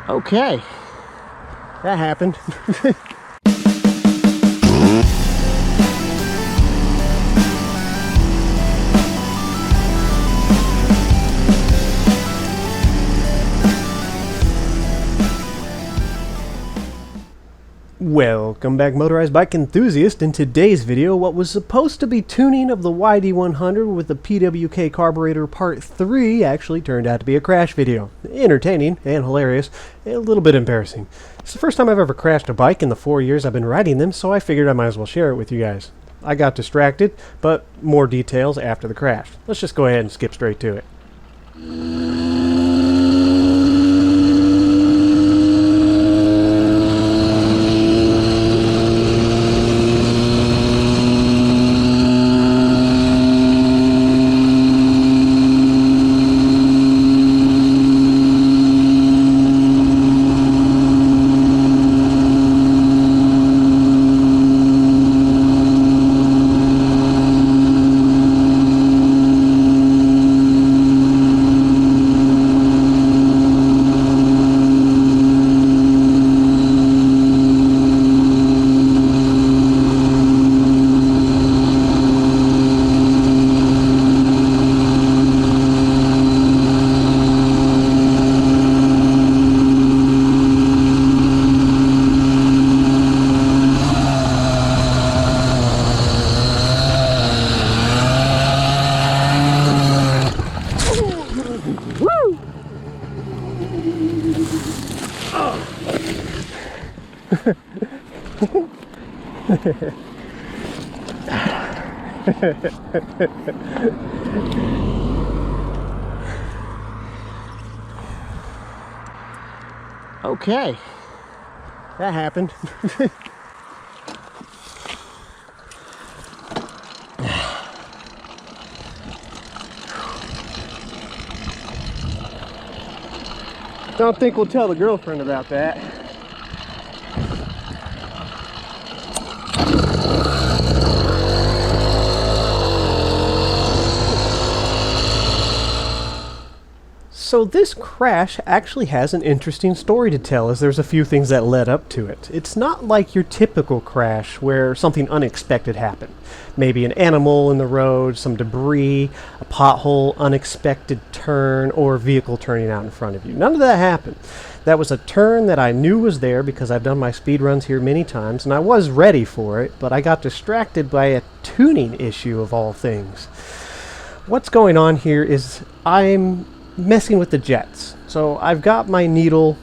Okay, that happened. Welcome back, Motorized Bike Enthusiast. In today's video, what was supposed to be tuning of the YD100 with the PWK carburetor part 3 actually turned out to be a crash video. Entertaining and hilarious, a little bit embarrassing. It's the first time I've ever crashed a bike in the 4 years I've been riding them, so I figured I might as well share it with you guys. I got distracted, but more details after the crash. Let's just go ahead and skip straight to it. Okay, that happened. Don't think we'll tell the girlfriend about that. So this crash actually has an interesting story to tell, as there's a few things that led up to it. It's not like your typical crash where something unexpected happened. Maybe an animal in the road, some debris, a pothole, unexpected turn, or a vehicle turning out in front of you. None of that happened. That was a turn that I knew was there because I've done my speed runs here many times, and I was ready for it, but I got distracted by a tuning issue of all things. What's going on here is I'm messing with the jets. So I've got my needle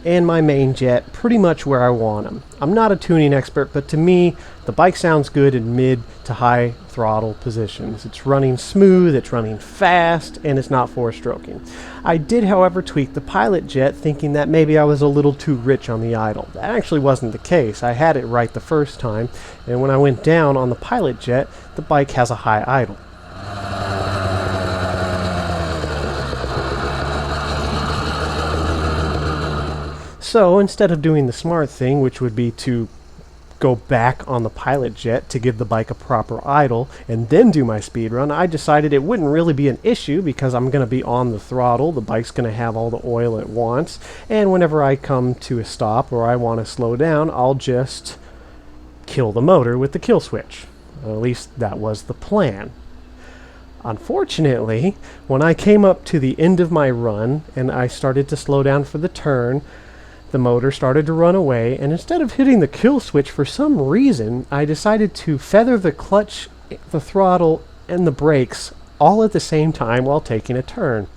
and my main jet pretty much where I want them. I'm not a tuning expert, but to me, the bike sounds good in mid to high throttle positions. It's running smooth, it's running fast, and it's not four-stroking. I did, however, tweak the pilot jet, thinking that maybe I was a little too rich on the idle. That actually wasn't the case. I had it right the first time, and when I went down on the pilot jet, the bike has a high idle. So instead of doing the smart thing, which would be to go back on the pilot jet to give the bike a proper idle and then do my speed run, I decided it wouldn't really be an issue because I'm going to be on the throttle, the bike's going to have all the oil it wants, and whenever I come to a stop or I want to slow down, I'll just kill the motor with the kill switch. At least that was the plan. Unfortunately, when I came up to the end of my run and I started to slow down for the turn, the motor started to run away, and instead of hitting the kill switch, for some reason, I decided to feather the clutch, the throttle, and the brakes all at the same time while taking a turn.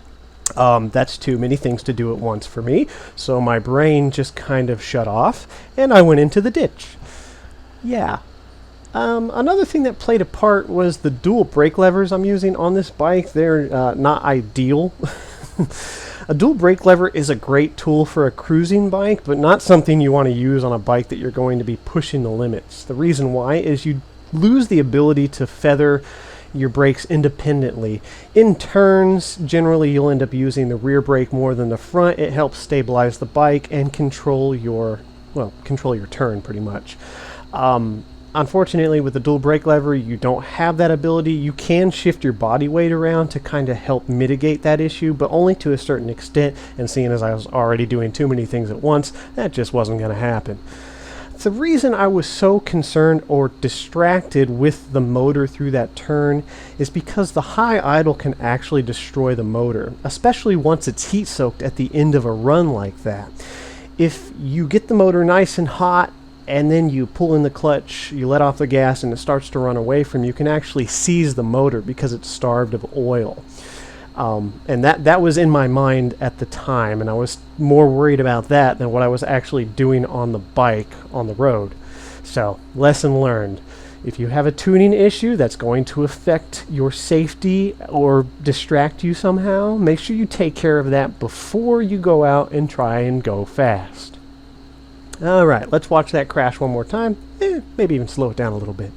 That's too many things to do at once for me, so my brain just kind of shut off, and I went into the ditch. Yeah. Another thing that played a part was the dual brake levers I'm using on this bike. They're not ideal. A dual brake lever is a great tool for a cruising bike, but not something you want to use on a bike that you're going to be pushing the limits. The reason why is you lose the ability to feather your brakes independently. In turns, generally you'll end up using the rear brake more than the front. It helps stabilize the bike and control your turn pretty much. Unfortunately, with the dual brake lever, you don't have that ability. You can shift your body weight around to kind of help mitigate that issue, but only to a certain extent, and seeing as I was already doing too many things at once, that just wasn't going to happen. The reason I was so concerned or distracted with the motor through that turn is because the high idle can actually destroy the motor, especially once it's heat soaked at the end of a run like that. If you get the motor nice and hot and then you pull in the clutch, you let off the gas, and it starts to run away from you, you can actually seize the motor because it's starved of oil. And that was in my mind at the time, and I was more worried about that than what I was actually doing on the bike on the road. So, lesson learned. If you have a tuning issue that's going to affect your safety or distract you somehow, make sure you take care of that before you go out and try and go fast. Alright, let's watch that crash one more time. Maybe even slow it down a little bit.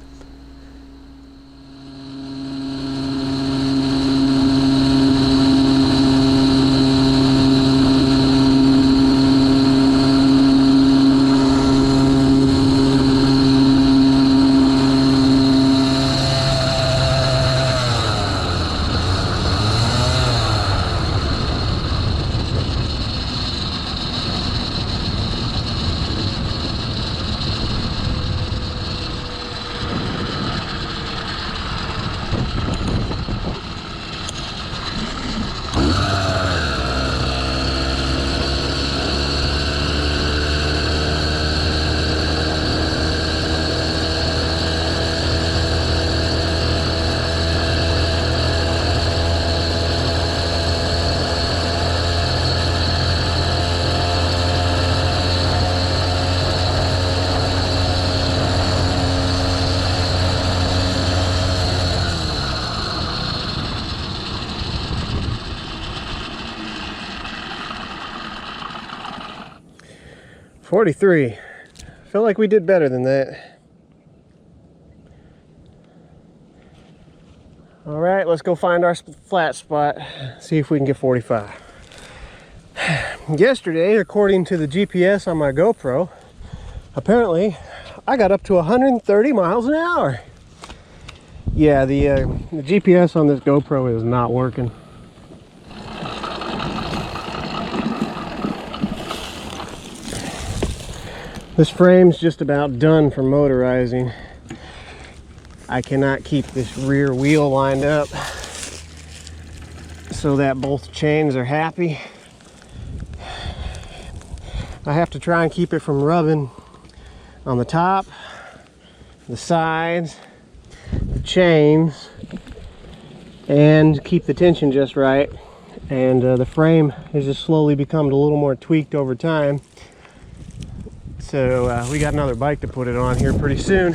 .43. Feel like we did better than that. All right, let's go find our flat spot. See if we can get 45. Yesterday, according to the GPS on my GoPro, apparently I got up to 130 miles an hour. Yeah, the GPS on this GoPro is not working. This frame's just about done for motorizing. I cannot keep this rear wheel lined up so that both chains are happy. I have to try and keep it from rubbing on the top, the sides, the chains, and keep the tension just right. And the frame has just slowly become a little more tweaked over time. So we got another bike to put it on here pretty soon.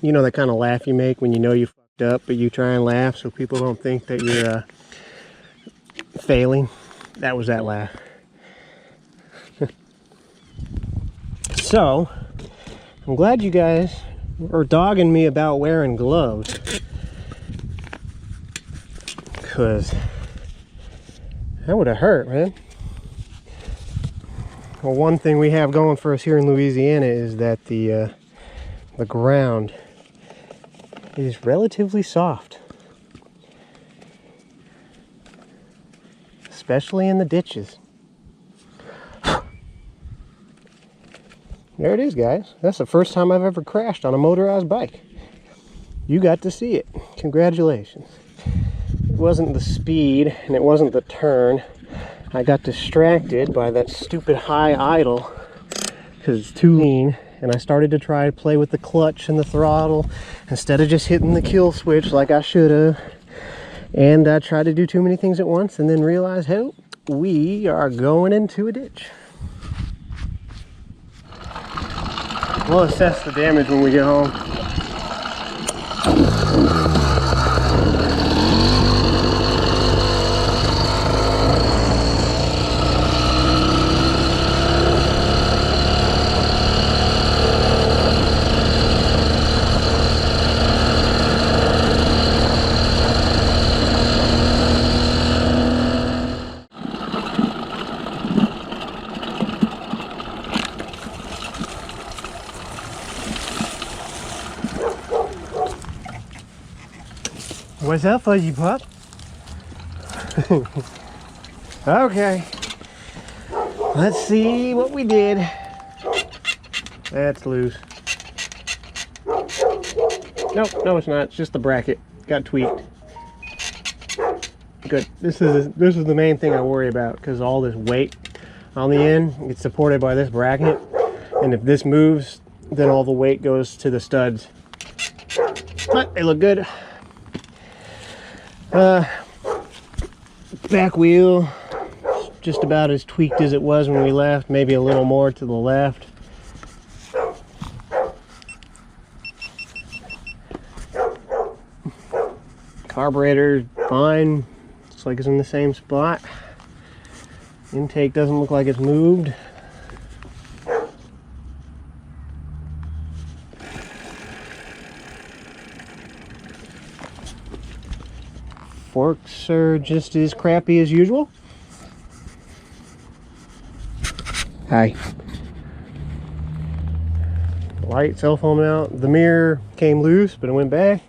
You know that kind of laugh you make when you know you fucked fucked up, but you try and laugh so people don't think that you're failing. That was that laugh. So, I'm glad you guys were dogging me about wearing gloves, because that would have hurt, man. Well, one thing we have going for us here in Louisiana is that the ground is relatively soft, especially in the ditches. There it is, guys. That's the first time I've ever crashed on a motorized bike. You got to see it. Congratulations. It wasn't the speed and it wasn't the turn. I got distracted by that stupid high idle because it's too lean, and I started to try to play with the clutch and the throttle instead of just hitting the kill switch like I should have. And I tried to do too many things at once and then realized, hey, we are going into a ditch. We'll assess the damage when we get home. What's up, fuzzy pup? Okay, let's see what we did. That's loose. Nope, no it's not. It's just the bracket. Got tweaked. Good. This is the main thing I worry about, because all this weight on the end, it's supported by this bracket, and if this moves, then all the weight goes to the studs. But they look good. Back wheel just about as tweaked as it was when we left, maybe a little more to the left. Carburetor fine, looks like it's in the same spot. Intake doesn't look like it's moved. Forks are just as crappy as usual. Hi. Light, cell phone mount. The mirror came loose, but it went back.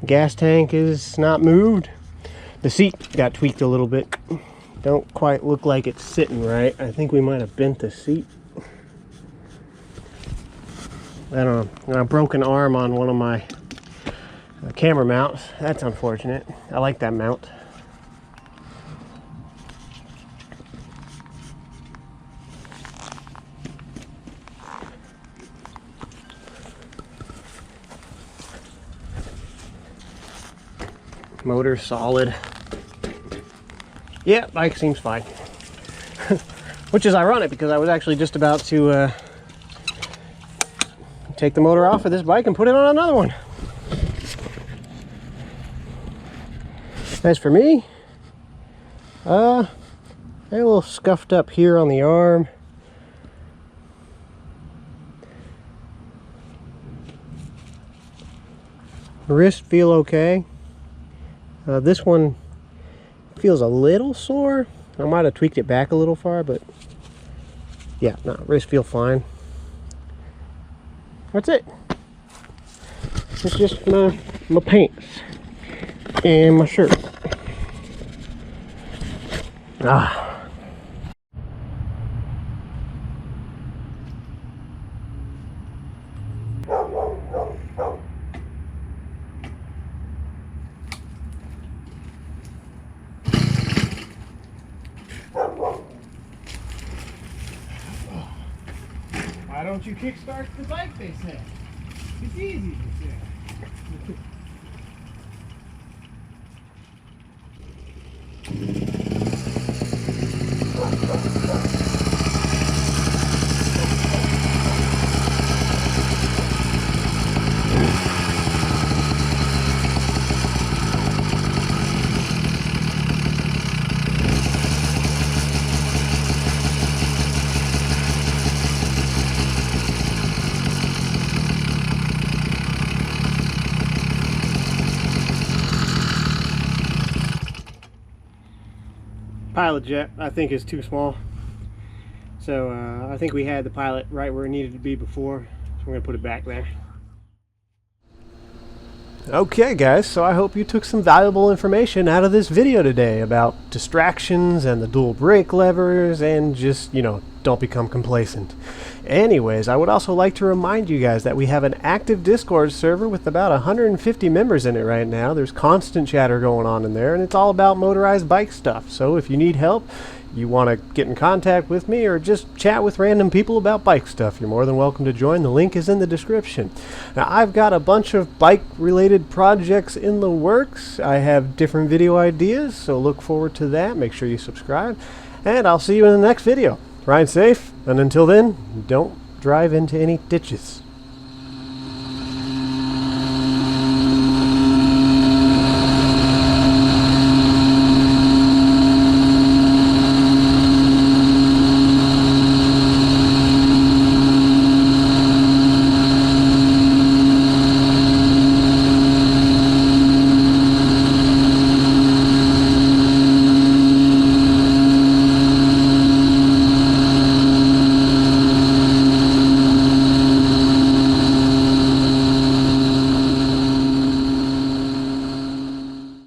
Gas tank is not moved. The seat got tweaked a little bit. Don't quite look like it's sitting right. I think we might have bent the seat. I don't know. I broke an arm on one of my camera mounts. That's unfortunate. I like that mount. Motor solid. Yeah, bike seems fine. Which is ironic, because I was actually just about to take the motor off of this bike and put it on another one. As for me, a little scuffed up here on the arm. Wrist feel okay. This one feels a little sore. I might have tweaked it back a little far, but yeah, no, wrist feel fine. That's it. It's just my pants and my shirt. Why don't you kickstart the bike, they say? It's easy, they say. pilot jet, I think, is too small. So I think we had the pilot right where it needed to be before, so we're gonna put it back there. Okay guys, so I hope you took some valuable information out of this video today about distractions and the dual brake levers and just, don't become complacent. Anyways, I would also like to remind you guys that we have an active Discord server with about 150 members in it right now. There's constant chatter going on in there, and it's all about motorized bike stuff. So if you need help, you want to get in contact with me, or just chat with random people about bike stuff, you're more than welcome to join. The link is in the description. Now, I've got a bunch of bike-related projects in the works. I have different video ideas, so look forward to that. Make sure you subscribe, and I'll see you in the next video. Ride safe, and until then, don't drive into any ditches.